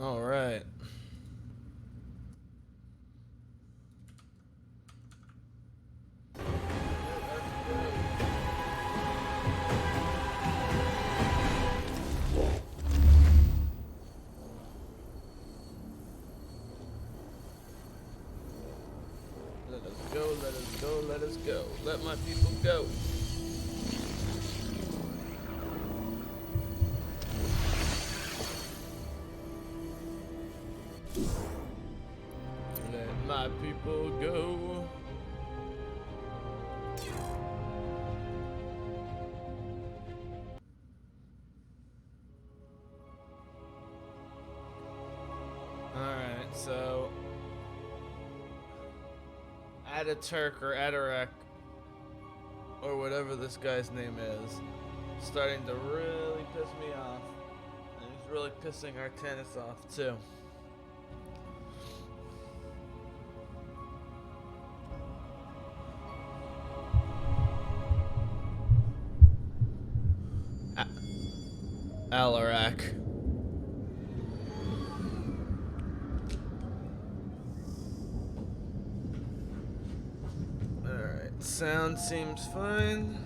All right. Let us go, let us go, let us go. Let my people go. Let my people go. Alright, so Ataturk or Atarak or whatever this guy's name is starting to really piss me off. And he's really pissing our tennis off too. Alarak. Alright, sound seems fine.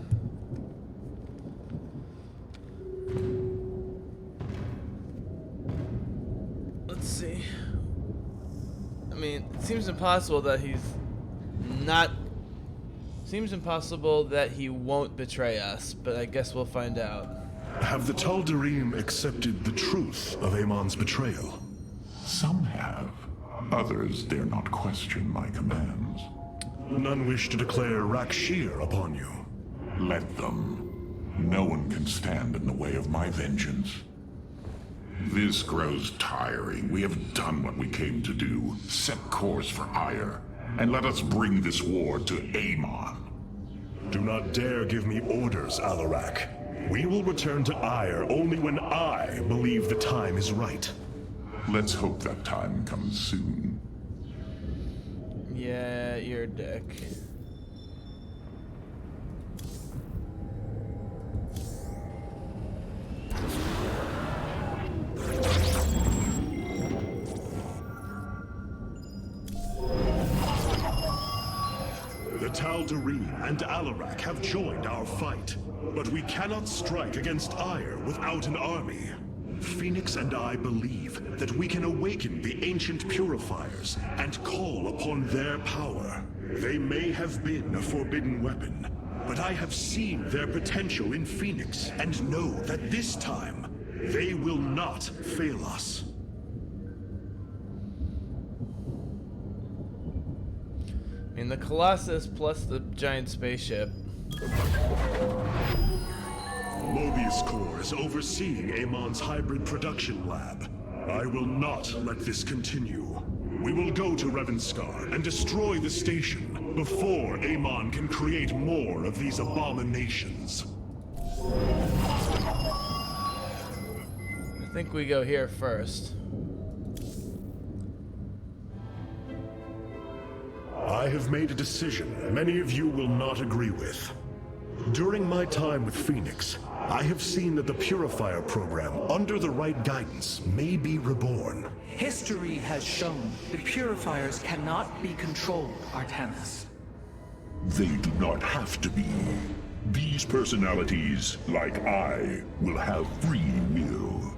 Let's see. I mean, it seems impossible that he's not. Seems impossible that he won't betray us, but I guess we'll find out. Have the Tal'Darim accepted the truth of Amon's betrayal? Some have. Others dare not question my commands. None wish to declare Rakshir upon you. Let them. No one can stand in the way of my vengeance. This grows tiring. We have done what we came to do. Set course for Ire. And let us bring this war to Amon. Do not dare give me orders, Alarak. We will return to Ire only when I believe the time is right. Let's hope that time comes soon. Yeah, you're a dick. The Tal'Darim and Alarak have joined our fight, but we cannot strike against Ire without an army. Phoenix and I believe that we can awaken the ancient purifiers and call upon their power. They may have been a forbidden weapon, but I have seen their potential in Phoenix and know that this time, they will not fail us. I mean, the Colossus plus the giant spaceship. Mobius Corps is overseeing Amon's hybrid production lab. I will not let this continue. We will go to Revanskar and destroy the station before Amon can create more of these abominations. I think we go here first. I have made a decision many of you will not agree with. During my time with Phoenix, I have seen that the Purifier program, under the right guidance, may be reborn. History has shown the Purifiers cannot be controlled, Artemis. They do not have to be. These personalities, like I, will have free will.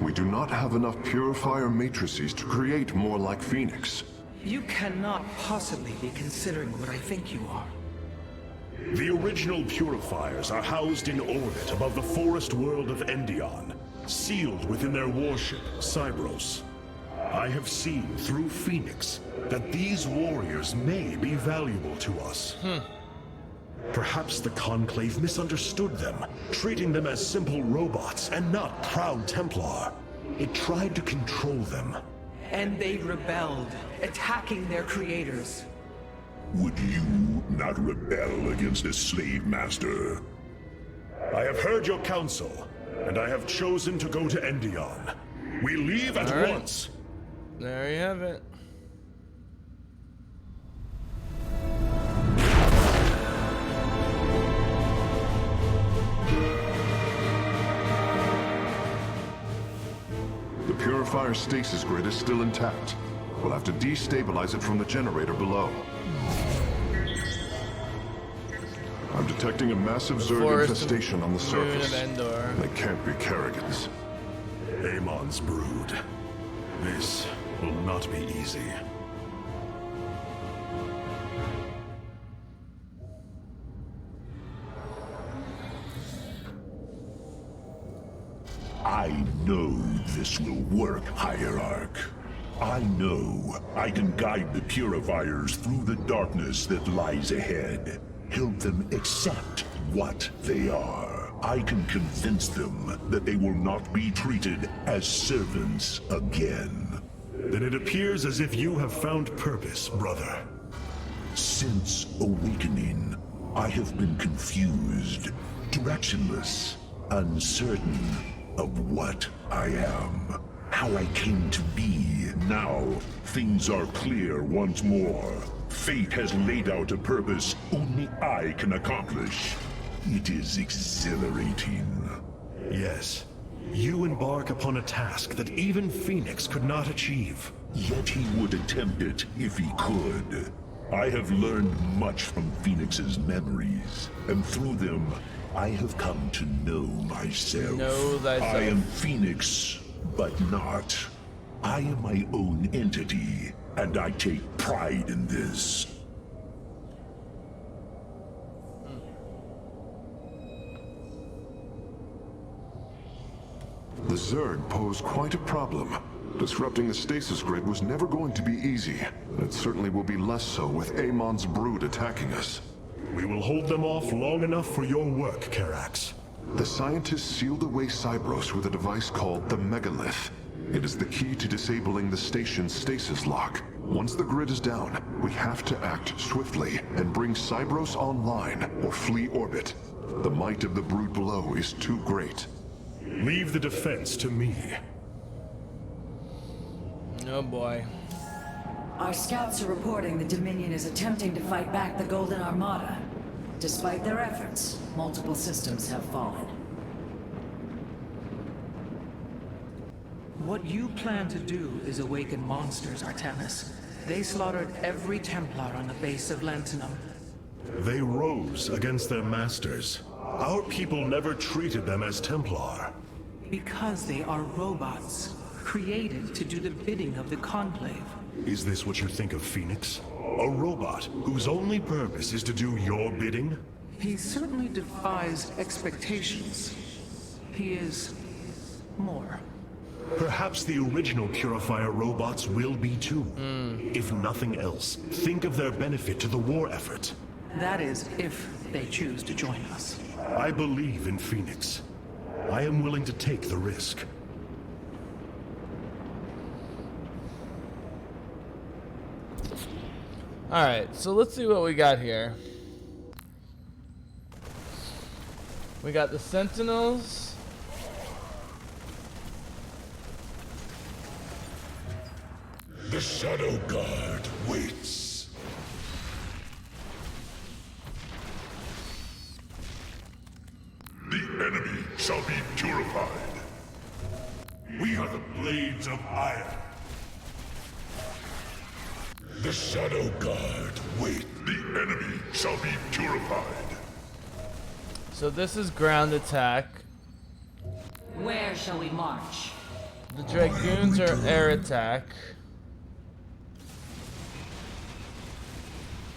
We do not have enough Purifier matrices to create more like Phoenix. You cannot possibly be considering what I think you are. The original Purifiers are housed in orbit above the forest world of Endion, sealed within their warship, Cybros. I have seen through Phoenix that these warriors may be valuable to us. Perhaps the Conclave misunderstood them, treating them as simple robots and not proud Templar. It tried to control them. And they rebelled, attacking their creators. Would you not rebel against a slave master? I have heard your counsel, and I have chosen to go to Endion. We leave at once. There you have it. The purifier stasis grid is still intact. We'll have to destabilize it from the generator below. I'm detecting a massive Zerg Forest infestation on the Moon of surface. Endor. They can't be Kerrigan's. Amon's brood. This will not be easy. I know this will work, Hierarch. I know I can guide the Purifiers through the darkness that lies ahead. Help them accept what they are. I can convince them that they will not be treated as servants again. Then it appears as if you have found purpose, brother. Since awakening, I have been confused, directionless, uncertain of what I am, how I came to be. Now, things are clear once more. Fate has laid out a purpose only I can accomplish. It is exhilarating. Yes, you embark upon a task that even Phoenix could not achieve. Yet he would attempt it if he could. I have learned much from Phoenix's memories, and through them, I have come to know myself. Know thyself. I am Phoenix, but not. I am my own entity, and I take pride in this. The Zerg pose quite a problem. Disrupting the stasis grid was never going to be easy, and it certainly will be less so with Amon's brood attacking us. We will hold them off long enough for your work, Karax. The scientists sealed away Cybros with a device called the Megalith. It is the key to disabling the station's stasis lock. Once the grid is down, we have to act swiftly and bring Cybros online or flee orbit. The might of the brood below is too great. Leave the defense to me. Oh boy. Our scouts are reporting the Dominion is attempting to fight back the Golden Armada. Despite their efforts, multiple systems have fallen. What you plan to do is awaken monsters, Artemis. They slaughtered every Templar on the base of Lentinum. They rose against their masters. Our people never treated them as Templar. Because they are robots, created to do the bidding of the Conclave. Is this what you think of Phoenix? A robot whose only purpose is to do your bidding? He certainly defies expectations. He is more. Perhaps the original Purifier robots will be too. If nothing else, think of their benefit to the war effort. That is, if they choose to join us. I believe in Phoenix. I am willing to take the risk. Alright, so let's see what we got here. We got the Sentinels. The Shadow Guard waits. The enemy shall be purified. We are the Blades of Iron. The Shadow Guard wait. The enemy shall be purified. So this is ground attack. Where shall we march? The Dragoons are air attack.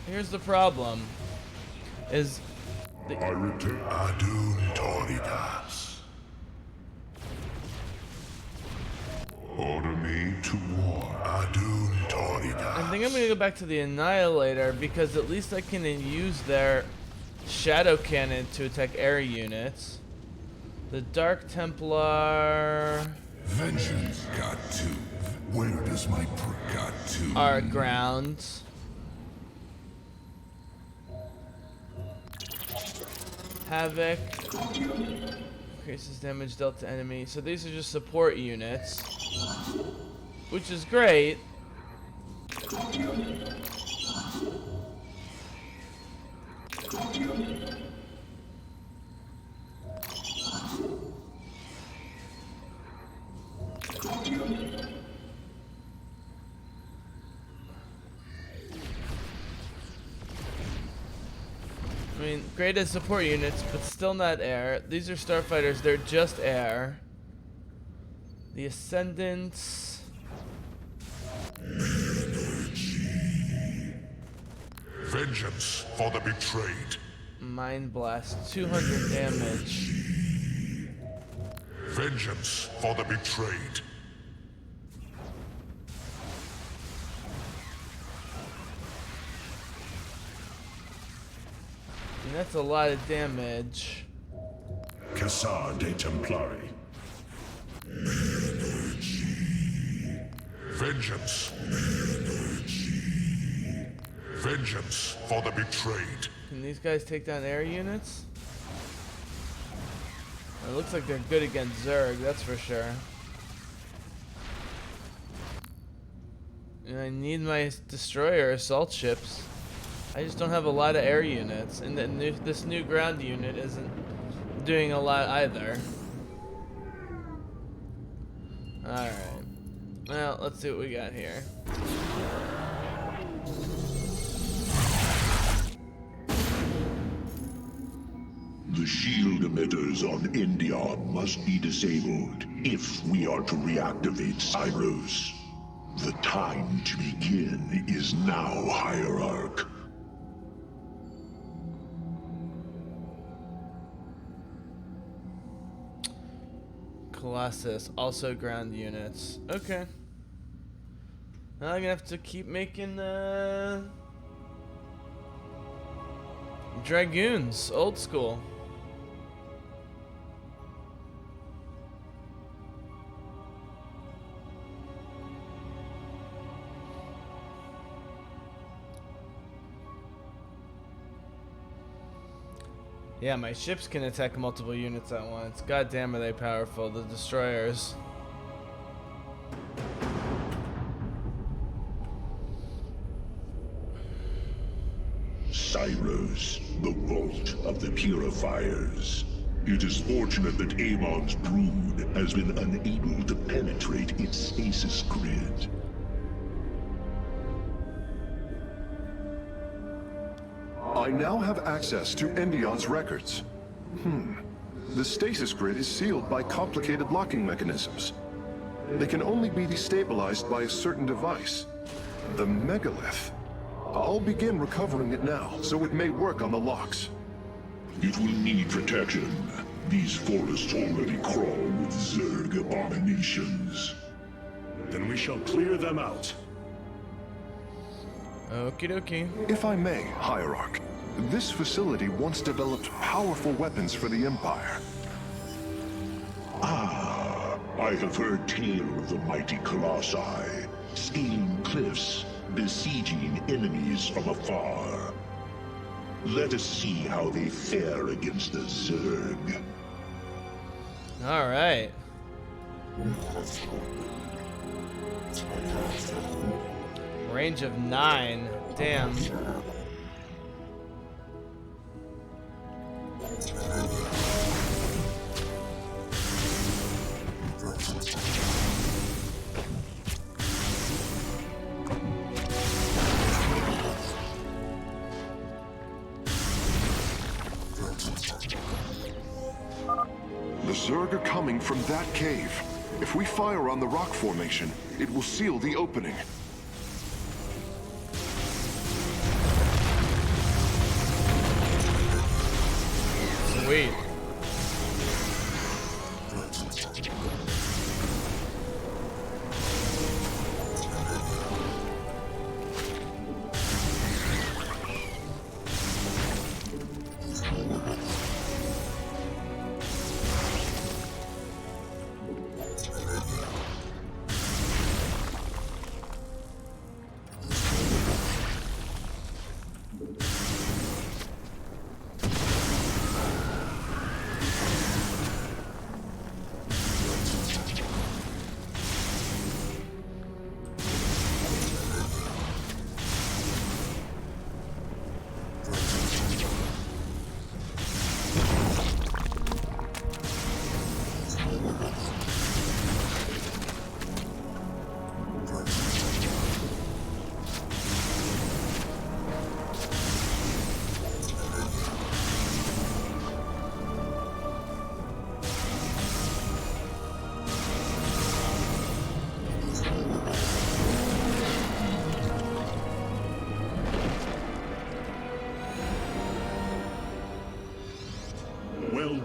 Here's the problem. Is I return Adun Toritas. Order me to war. Adun Toritas. I think I'm gonna go back to the Annihilator because at least I can use their Shadow Cannon to attack air units. The Dark Templar Vengeance got to. Where does my got to? are ground. Havoc increases damage dealt to enemy. So these are just support units, which is great. mean, great as support units, but still not air. These are starfighters, they're just air. The Ascendants. Vengeance for the betrayed. Mind Blast, 200 damage. Vengeance for the betrayed. And that's a lot of damage. Cassar de Templari. Vengeance. Vengeance for the betrayed. Can these guys take down air units? It looks like they're good against Zerg, that's for sure. And I need my destroyer assault ships. I just don't have a lot of air units, and this new ground unit isn't doing a lot either. Alright. Well, let's see what we got here. The shield emitters on Endion must be disabled if we are to reactivate Cyros. The time to begin is now, Hierarch. Colossus, also ground units. Okay. Now I'm gonna have to keep making Dragoons, old school. Yeah, my ships can attack multiple units at once. God damn, are they powerful, the destroyers. Cyros, the vault of the purifiers. It is fortunate that Amon's brood has been unable to penetrate its stasis grid. I now have access to Endion's records. The stasis grid is sealed by complicated locking mechanisms. They can only be destabilized by a certain device. The megalith. I'll begin recovering it now, so it may work on the locks. It will need protection. These forests already crawl with Zerg abominations. Then we shall clear them out. Okie dokie. If I may, Hierarch, this facility once developed powerful weapons for the Empire. I have heard tale of the mighty Colossi, scaling cliffs, besieging enemies from afar. Let us see how they fare against the Zerg. Alright. Range of 9. Damn. The Zerg are coming from that cave. If we fire on the rock formation, it will seal the opening. Sweet.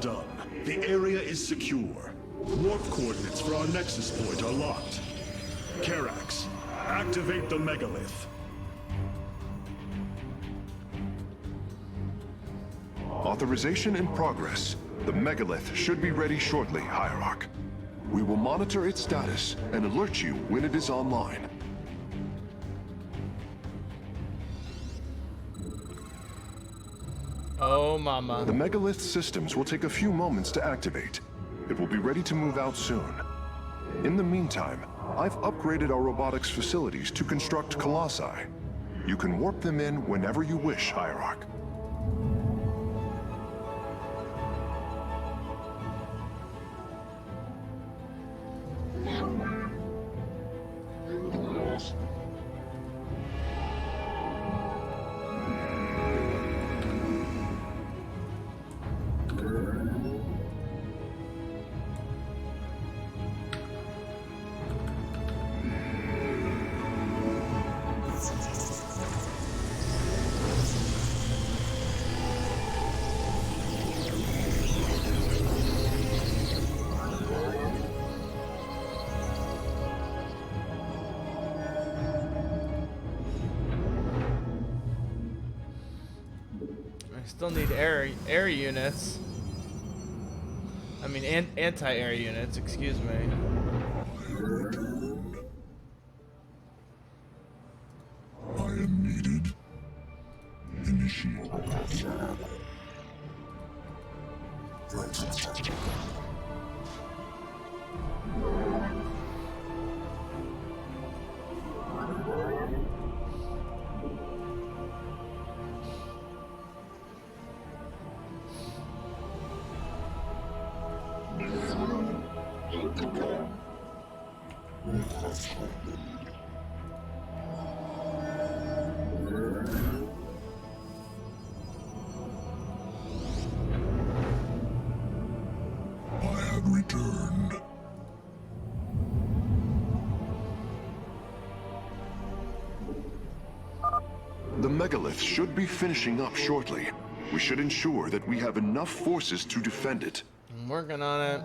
done. The area is secure. Warp coordinates for our nexus point are locked. Karax, activate the megalith. Authorization in progress. The megalith should be ready shortly, Hierarch. We will monitor its status and alert you when it is online. Oh, mama. The megalith systems will take a few moments to activate. It will be ready to move out soon. In the meantime, I've upgraded our robotics facilities to construct colossi. You can warp them in whenever you wish, Hierarch. Still need air units. I mean, anti-air units, excuse me. I am needed. Initiate. Returned. The megalith should be finishing up shortly. We should ensure that we have enough forces to defend it. I'm working on it.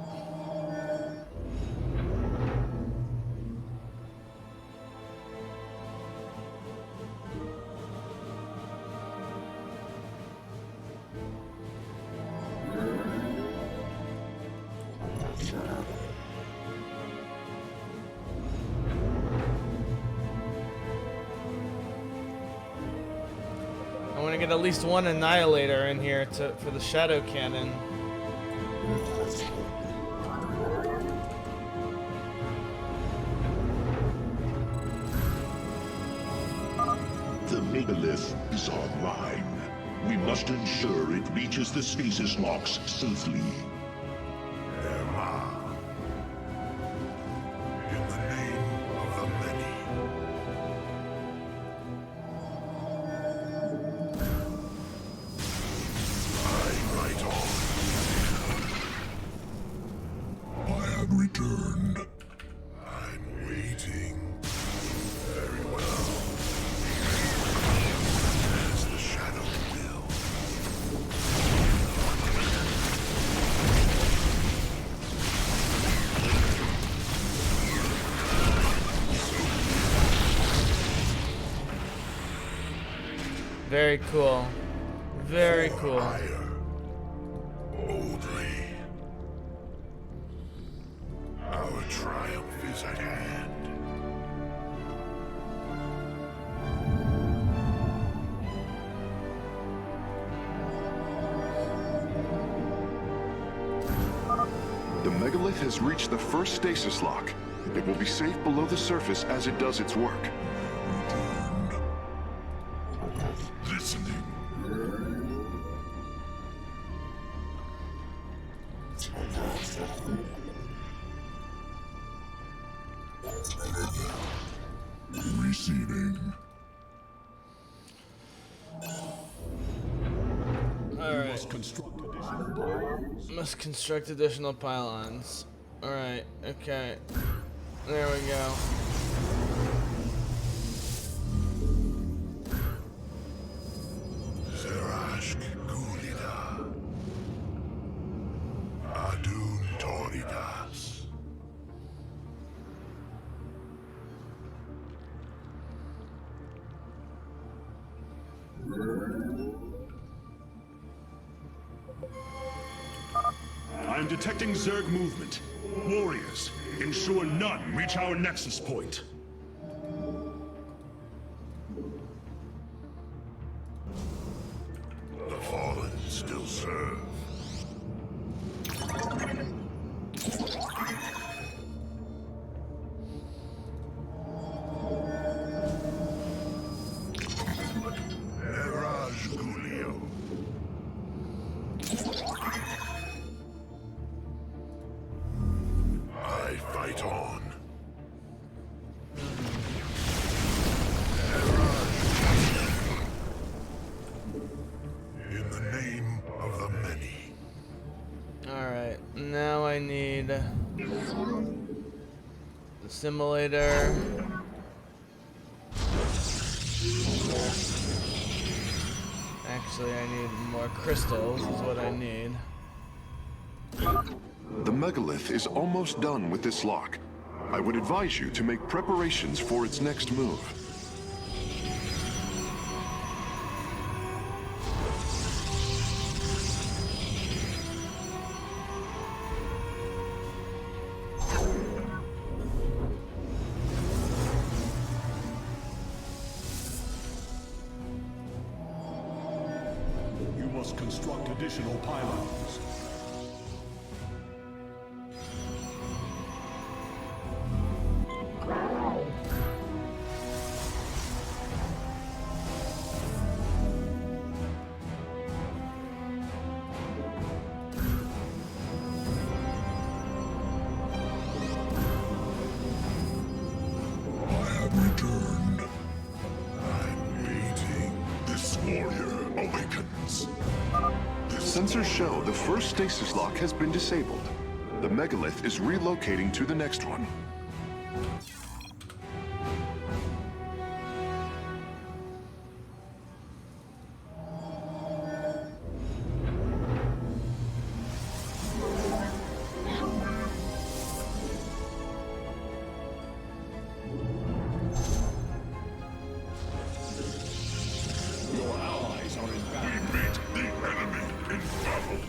I want to get at least one annihilator in here for the shadow cannon. The megalith is online. We must ensure it reaches the stasis locks safely. Emma. In the name of the many. I write on. I have returned. I'm waiting. Very well. As the shadow will. Very cool. Very cool. Higher. Boldly. Our triumph is at hand. The megalith has reached the first stasis lock. It will be safe below the surface as it does its work. Listening. Receiving. Alright. Must construct additional pylons. Alright, okay. There we go. Zerashk Gulida. detecting Zerg movement. Warriors, ensure none reach our nexus point. The fallen still serve. I fight on. In the name of the many. Alright, now I need the simulator. Actually, I need more crystals, is what I need. The megalith is almost done with this lock. I would advise you to make preparations for its next move. You must construct additional pylons. I have returned. I'm waiting. This warrior awakens. Sensors show the first stasis lock has been disabled. The megalith is relocating to the next one. Your allies are in battle. We meet the enemy in battle.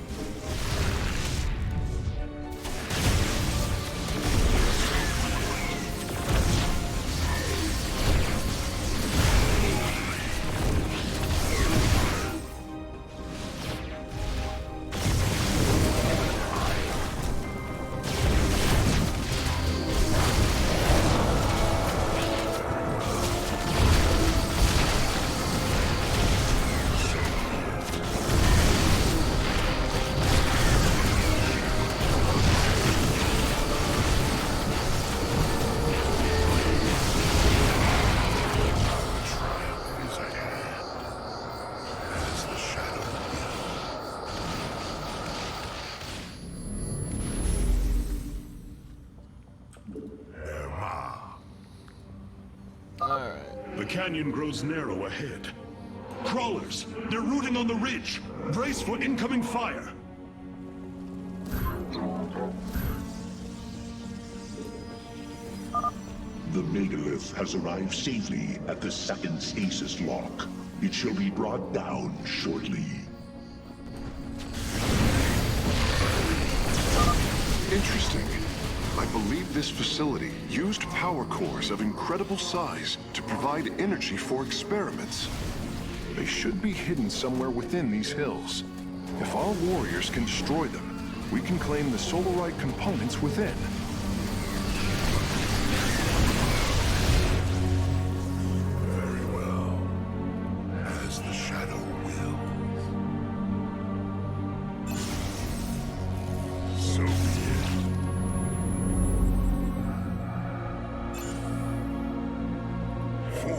Is at hand. As the shadow Alright. The canyon grows narrow ahead. Crawlers! They're rooting on the ridge! Brace for incoming fire! The megalith has arrived safely at the second stasis lock. It shall be brought down shortly. Interesting. I believe this facility used power cores of incredible size to provide energy for experiments. They should be hidden somewhere within these hills. If our warriors can destroy them, we can claim the solarite components within. Very well. As the shadow wills. So be it. For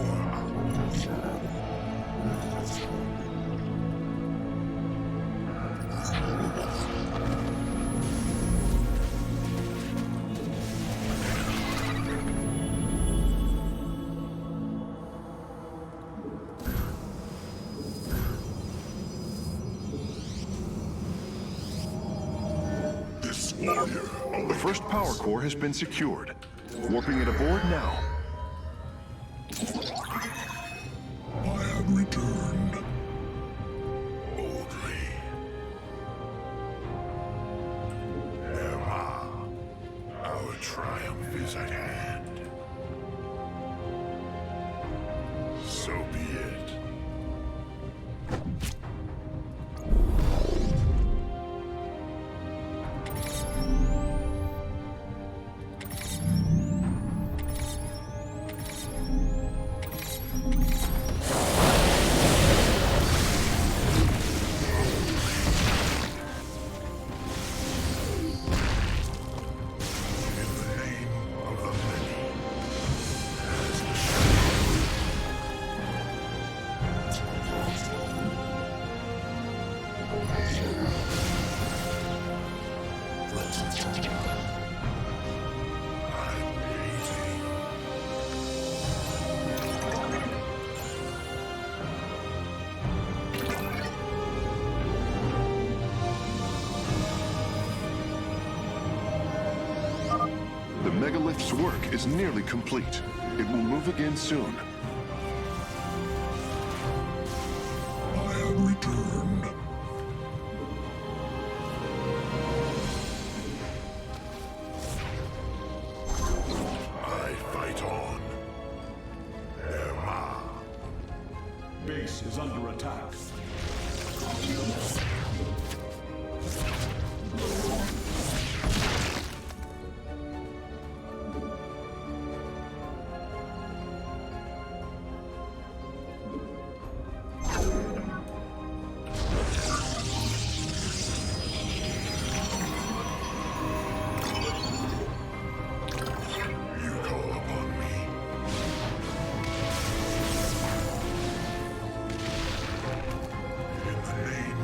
this warrior The first power core has been secured. Warping it aboard now. I have returned. Boldly. is at hand. So be it. The megalith's work is nearly complete. It will move again soon. I have returned. I fight on. Erma. Base is under attack. You call upon me. In the name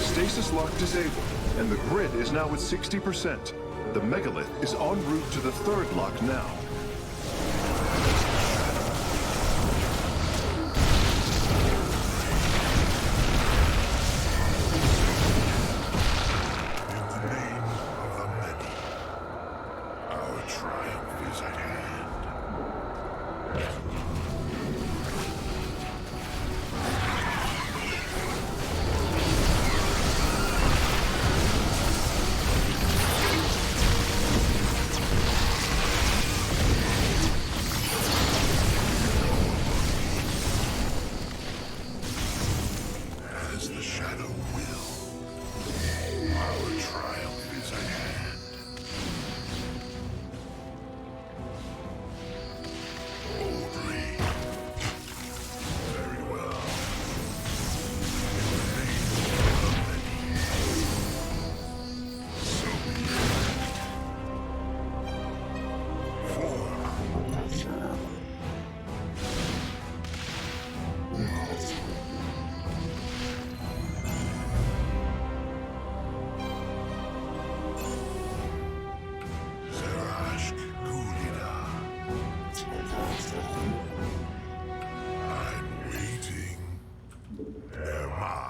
Stasis lock disabled, and the grid is now at 60%. The megalith is en route to the third lock now. In the name of the many, our triumph is at hand. As the shadow will, our triumph is at hand. Boldly. Very well. In the name of the many. So be it. For Zerashk Gulida. I'm waiting. Erma.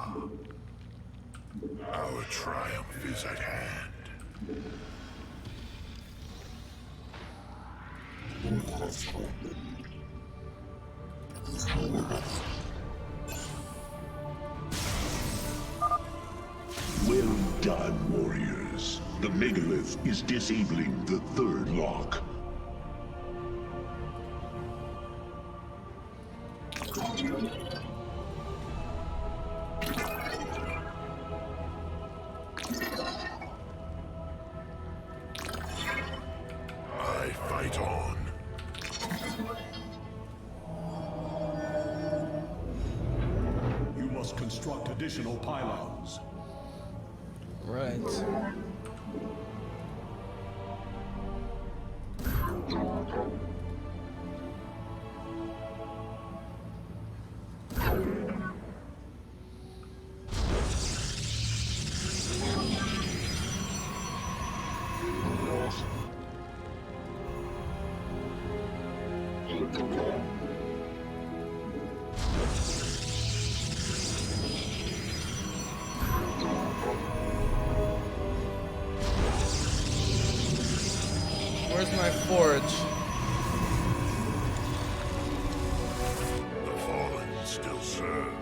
Our triumph is at hand. Well done, warriors. The megalith is disabling the third lock. I fight on. You must construct additional pylons. Right. Where's my forge? The fallen still serve.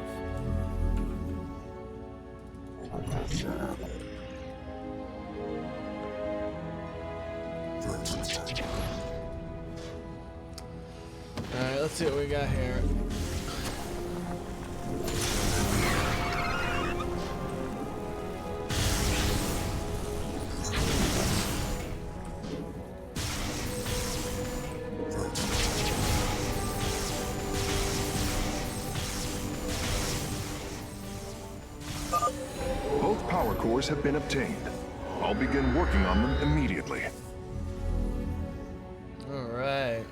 Alright, let's see what we got here. Both power cores have been obtained. I'll begin working on them immediately. Alright.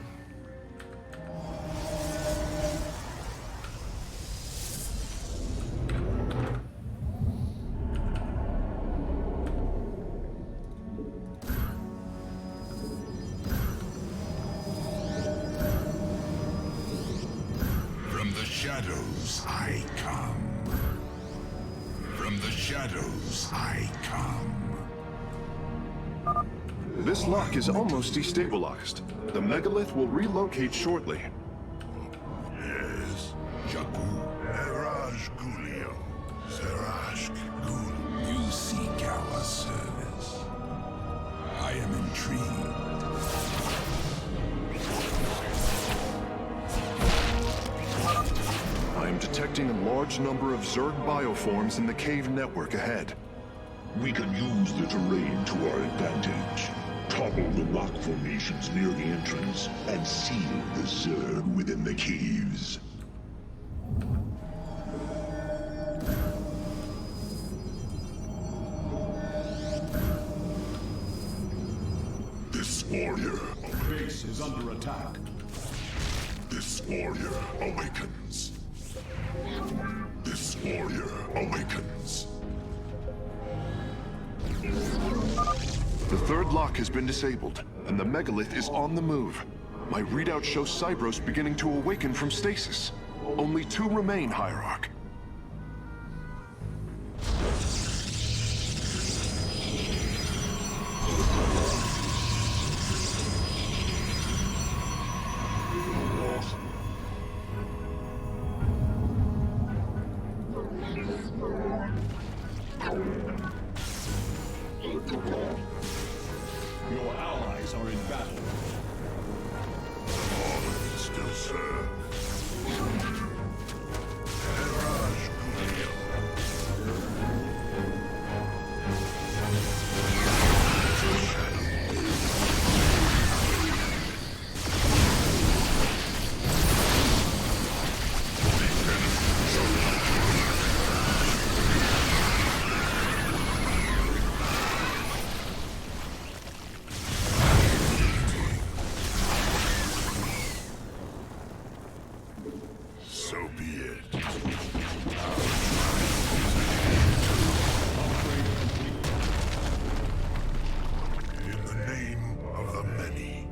From the shadows I come. From the shadows I come. This lock is almost destabilized. The megalith will relocate shortly. Yes. Jagu. Eraj Gulio. Serashk Gul. You seek our service. I am intrigued. I am detecting a large number of Zerg bioforms in the cave network ahead. We can use the terrain to our advantage. Topple the rock formations near the entrance and seal the Zerg within the caves. This warrior. Base is under attack. This warrior awakens. This warrior awakens. The third lock has been disabled, and the megalith is on the move. My readout shows Cybros beginning to awaken from stasis. Only 2 remain, Hierarch. Your allies are in battle. Still serve. So be it. In the name of the many,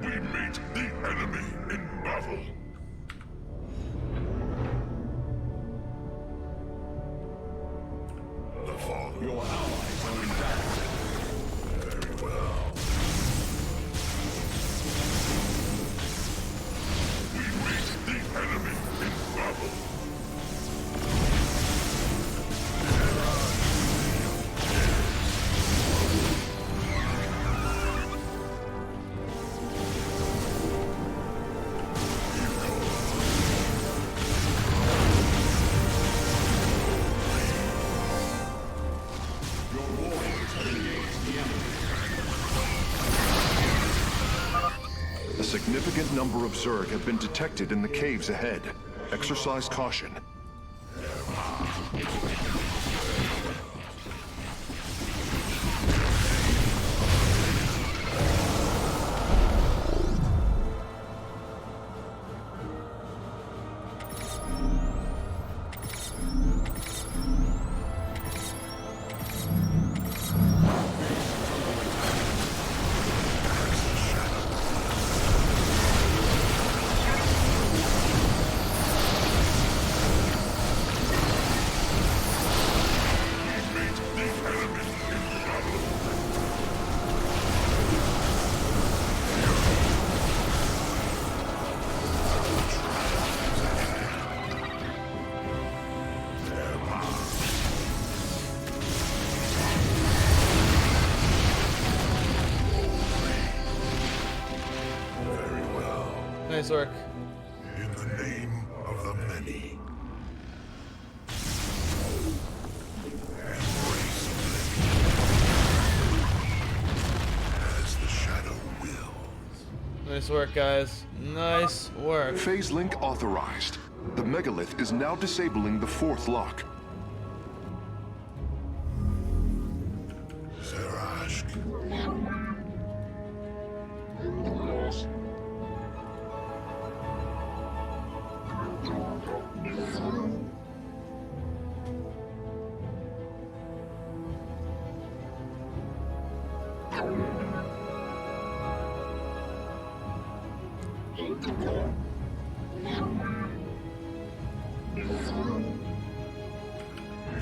we meet the enemy in battle. The Father. Your allies are in battle. Very well. We meet the enemy in battle. Your warriors have engaged the enemy. A significant number of Zerg have been detected in the caves ahead. Exercise caution. Nice work. In the name of the many. Embrace as the shadow wills. Nice work, guys. Nice work. Phase link authorized. The megalith is now disabling the fourth lock. Zerashk.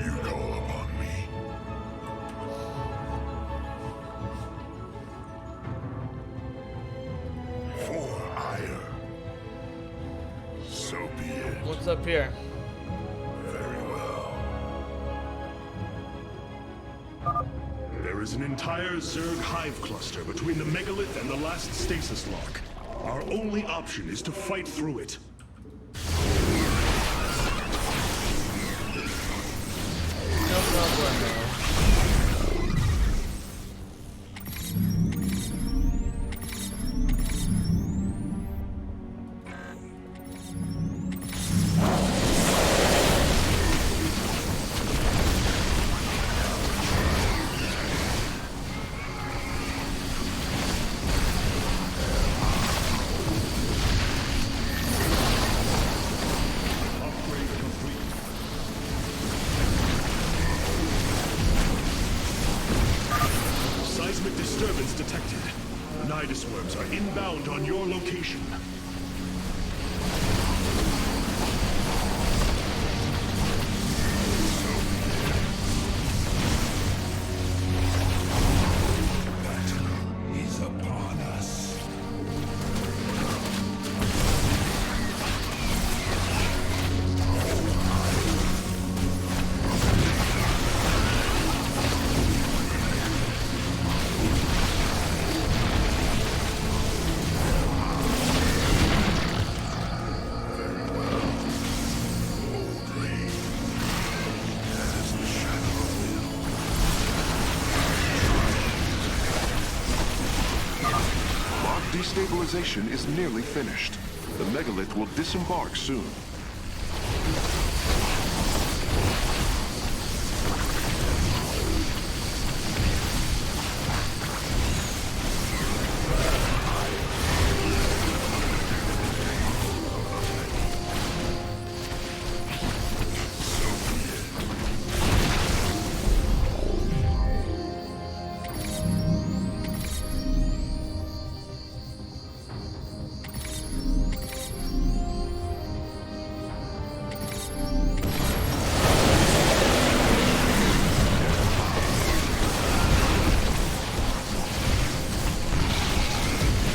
You call upon me. For ire. So be it. What's up here? Very well. There is an entire Zerg hive cluster between the megalith and the last stasis lock. Our only option is to fight through it. No problem. Upgrade complete. Seismic disturbance detected. Nidus worms are inbound on your location. Is upon us. Lock destabilization is nearly finished. The megalith will disembark soon.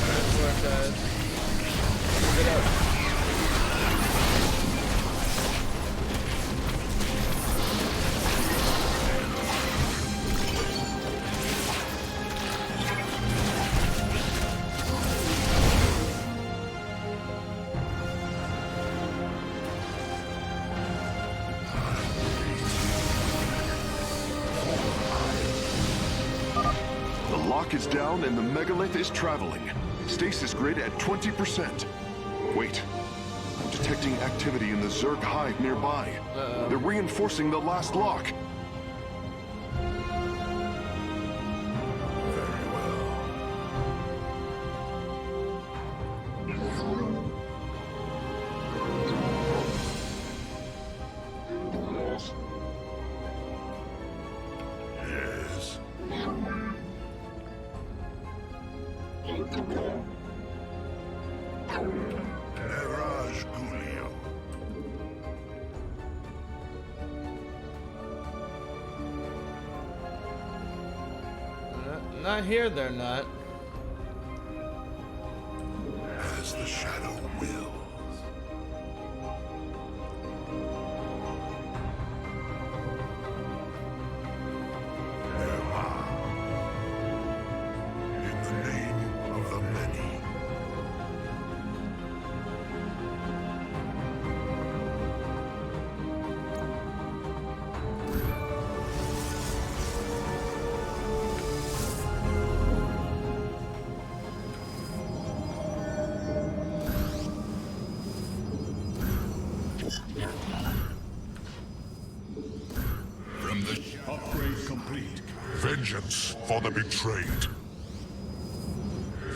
Nice work, guys. Keep it up. The lock is down and the megalith is traveling. Stasis grid at 20%. Wait. I'm detecting activity in the Zerg hive nearby. They're reinforcing the last lock. Yes. Mirage Gulio. Not here, they're not. As the shadow wills. In the name of the many. Vengeance for the betrayed.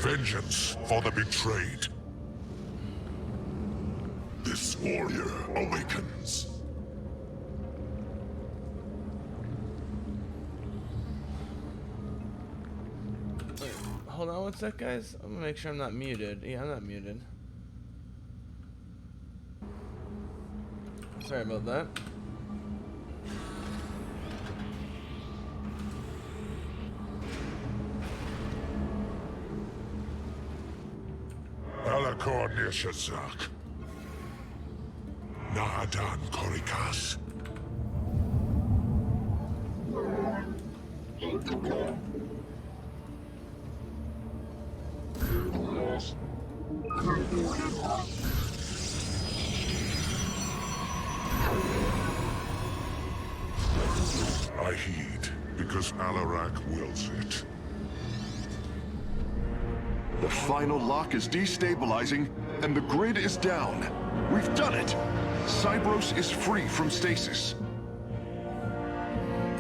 Vengeance for the betrayed. This warrior awakens. Wait, hold on one sec, guys. I'm gonna make sure I'm not muted. Yeah, I'm not muted. Sorry about that. Alakor Nishazak. Naadan Korikas. I heed, because Alarak wills it. The final lock is destabilizing, and the grid is down. We've done it! Cybros is free from stasis.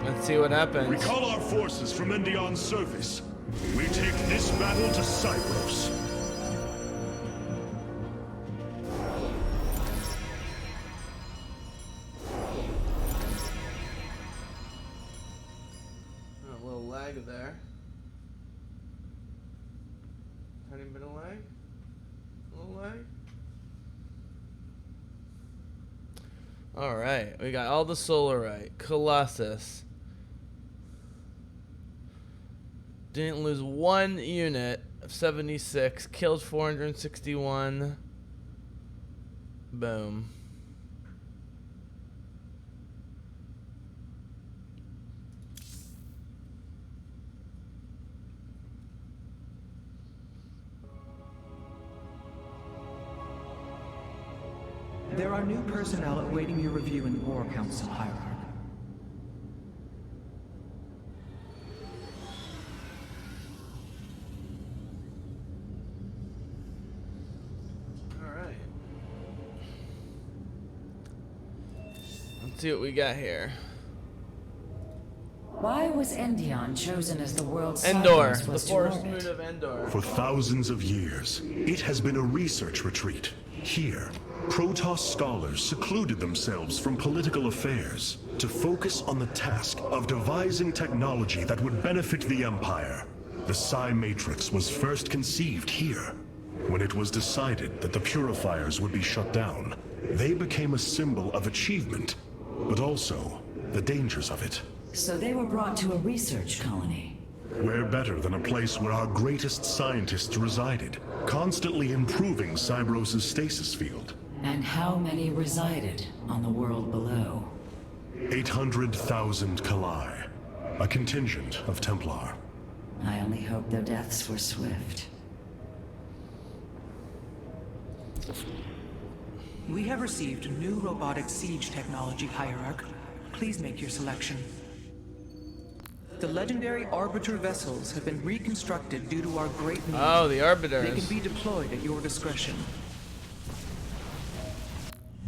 Let's see what happens. We call our forces from Endion's surface. We take this battle to Cybros. A little lag there. Tiny bit of lag. A little lag. Alright, we got all the Solarite. Colossus. Didn't lose one unit of 76. Killed 461. Boom. There are new personnel awaiting your review in the War Council hierarchy. Alright. Let's see what we got here. Why was Endion chosen as the world's Endor. Cybros The was to forest orbit? moon of Endor. For thousands of years, it has been a research retreat. Here, Protoss scholars secluded themselves from political affairs to focus on the task of devising technology that would benefit the Empire. The Psi Matrix was first conceived here. When it was decided that the purifiers would be shut down, they became a symbol of achievement, but also the dangers of it. So they were brought to a research colony. Where better than a place where our greatest scientists resided, constantly improving Cybros' stasis field. And how many resided on the world below? 800,000 Kalai, a contingent of Templar. I only hope their deaths were swift. We have received new robotic siege technology, Hierarch. Please make your selection. The legendary Arbiter vessels have been reconstructed due to our great need. Oh, the They Arbiters. can be deployed at your discretion.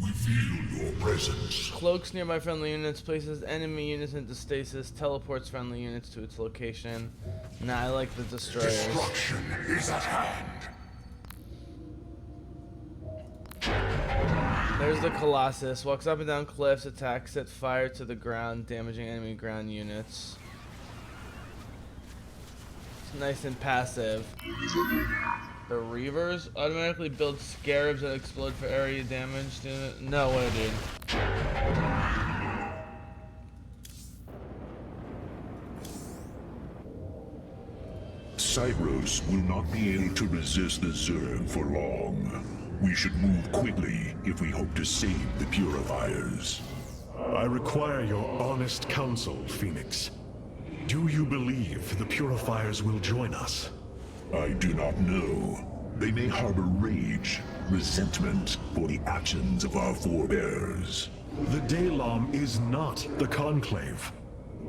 We feel your presence. Cloaks nearby friendly units, places enemy units into stasis, teleports friendly units to its location. Nah, I like the destroyers. Destruction is at hand. There's the Colossus. Walks up and down cliffs, attacks it, fire to the ground, damaging enemy ground units. It's nice and passive. The Reavers automatically build scarabs that explode for area damage. No way, dude. Cybros will not be able to resist the Zerg for long. We should move quickly if we hope to save the Purifiers. I require your honest counsel, Phoenix. Do you believe the Purifiers will join us? I do not know. They may harbor rage, resentment for the actions of our forebears. The Daylom is not the Conclave.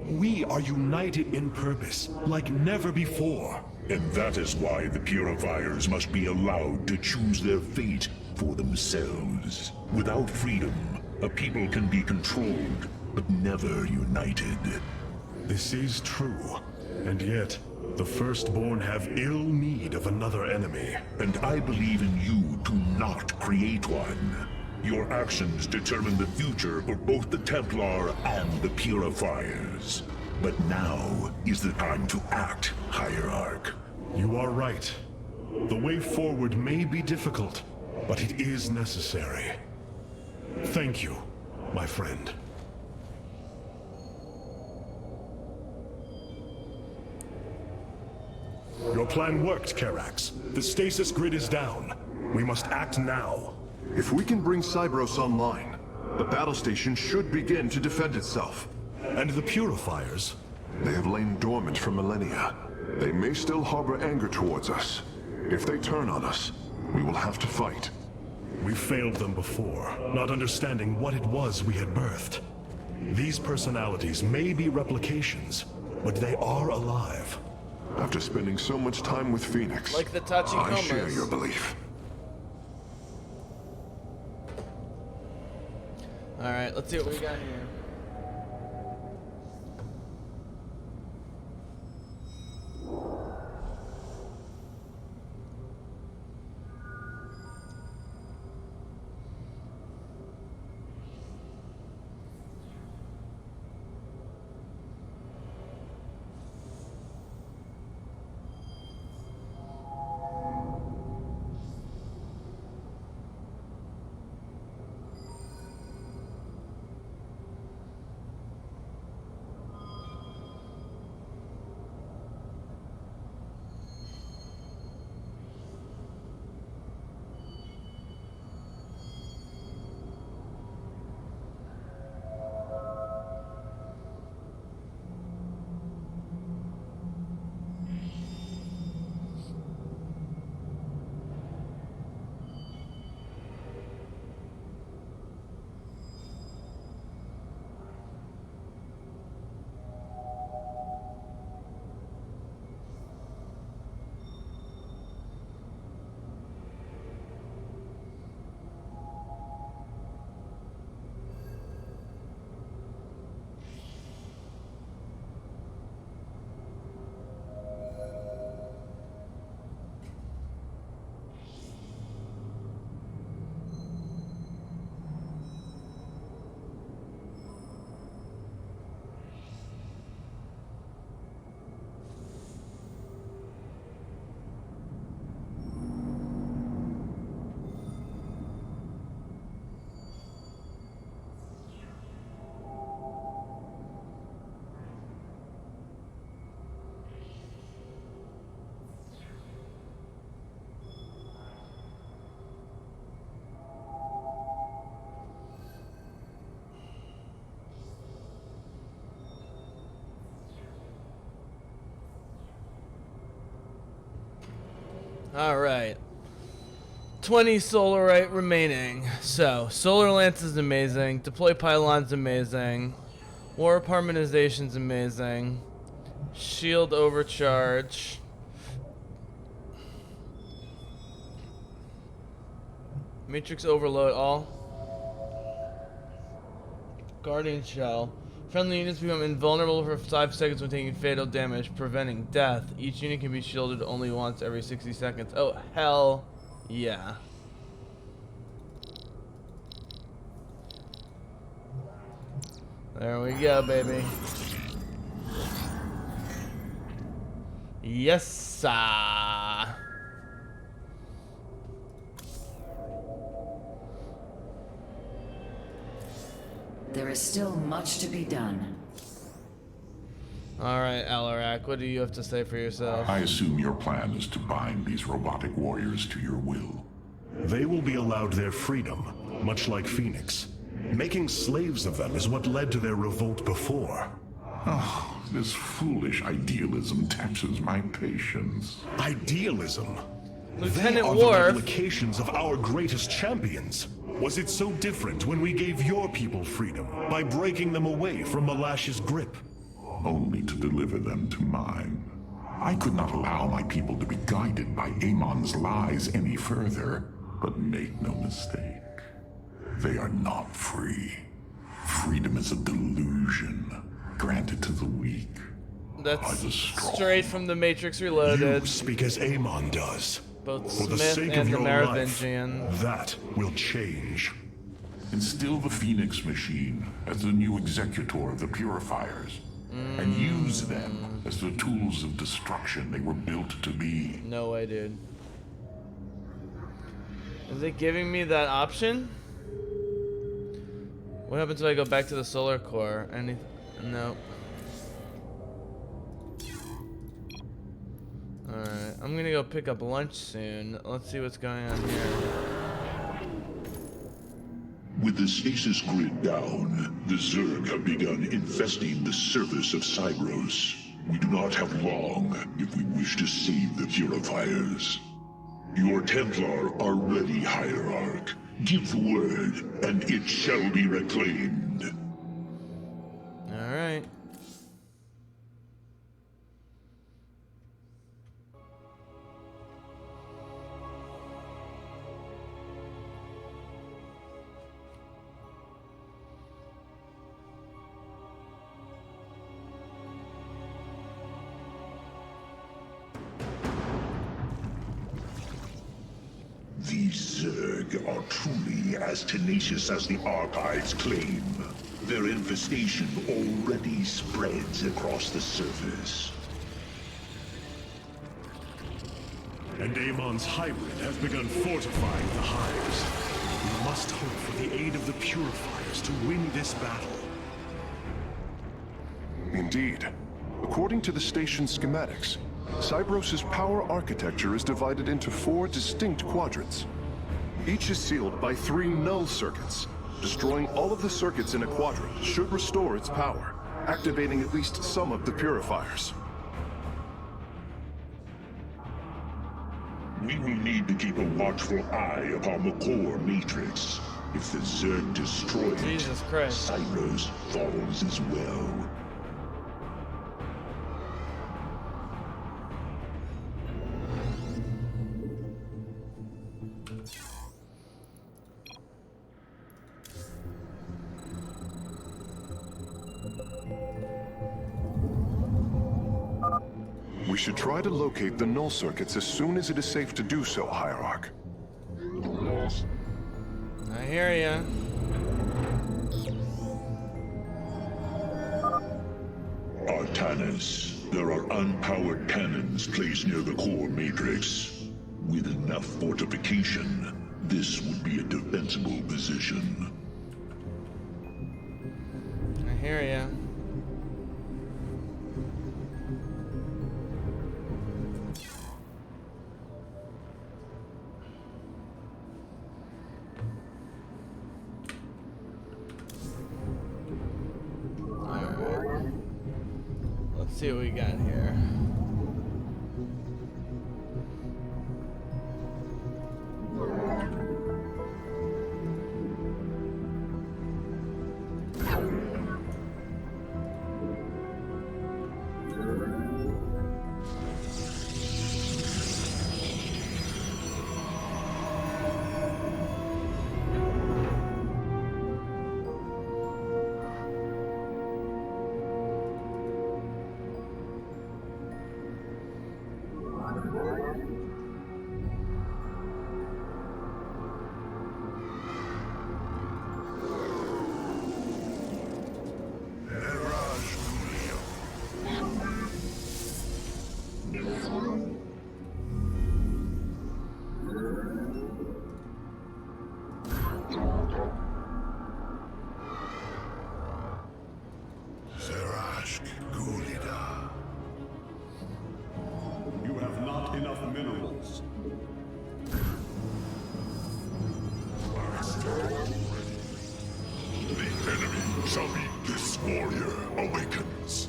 We are united in purpose, like never before. And that is why the Purifiers must be allowed to choose their fate for themselves. Without freedom, a people can be controlled, but never united. This is true. And yet, the Firstborn have ill need of another enemy. And I believe in you to not create one. Your actions determine the future for both the Templar and the Purifiers. But now is the time to act, Hierarch. You are right. The way forward may be difficult, but it is necessary. Thank you, my friend. Your plan worked, Karax. The stasis grid is down. We must act now. If we can bring Cybros online, the battle station should begin to defend itself. And the Purifiers? They have lain dormant for millennia. They may still harbor anger towards us. If they turn on us, we will have to fight. We failed them before, not understanding what it was we had birthed. These personalities may be replications, but they are alive. After spending so much time with Phoenix, Like the I Tachikomas. share your belief. Alright, let's see what we got here. Alright. 20 Solarite remaining. So, Solar Lance is amazing. Deploy Pylon's amazing. Warp Harmonization's amazing. Shield Overcharge. Matrix Overload all. Guardian Shell. Friendly units become invulnerable for 5 seconds when taking fatal damage, preventing death. Each unit can be shielded only once every 60 seconds. Oh, hell yeah. There we go, baby. Yes, sir. There is still much to be done. Alright, Alarak, what do you have to say for yourself? I assume your plan is to bind these robotic warriors to your will. They will be allowed their freedom, much like Phoenix. Making slaves of them is what led to their revolt before. Oh, this foolish idealism taxes my patience. Idealism? They Lieutenant are the Worf. replications of our greatest champions. Was it so different when we gave your people freedom by breaking them away from Malash's grip? Only to deliver them to mine. I could not allow my people to be guided by Amon's lies any further. But make no mistake, they are not free. Freedom is a delusion, granted to the weak. That's the strong. straight from the Matrix Reloaded. You speak as Amon does. Both For the Smith sake and of the your life, Merovingian. that will change. Instill the Phoenix machine as the new executor of the Purifiers, and use them as the tools of destruction they were built to be. No way, dude. Is it giving me that option? What happens if I go back to the solar core? No. Alright, I'm gonna go pick up lunch soon. Let's see what's going on here. With the stasis grid down, the Zerg have begun infesting the surface of Cybros. We do not have long if we wish to save the Purifiers. Your Templar are ready, Hierarch. Give the word, and it shall be reclaimed. Alright. These Zerg are truly as tenacious as the archives claim. Their infestation already spreads across the surface. And Amon's hybrid has begun fortifying the hives. We must hope for the aid of the Purifiers to win this battle. Indeed. According to the station's schematics, Cybros' power architecture is divided into 4 distinct quadrants. Each is sealed by 3 null circuits. Destroying all of the circuits in a quadrant should restore its power, activating at least some of the purifiers. We will need to keep a watchful eye upon the core matrix. If the Zerg destroy it, Jesus Christ. Cybros falls as well. We should try to locate the null circuits as soon as it is safe to do so, Hierarch. I hear ya. Artanis, there are unpowered cannons placed near the core matrix. With enough fortification, this would be a defensible position. I hear ya. Alright. Let's see what we got here. You have not enough minerals. The enemy shall be this warrior awakens.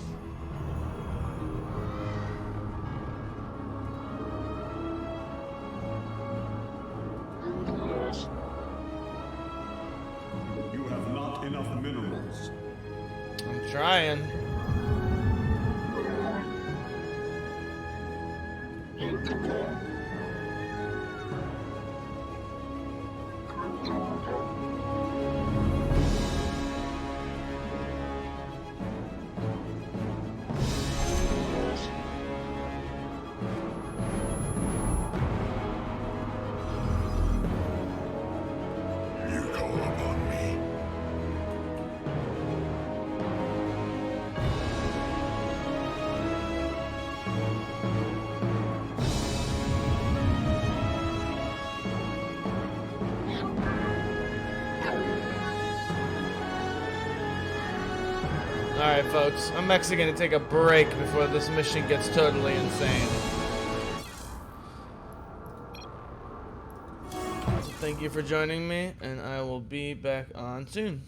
You have not enough minerals. I'm trying. call upon me. Alright, folks. I'm actually going to take a break before this mission gets totally insane. So thank you for joining me, and I will be back on soon.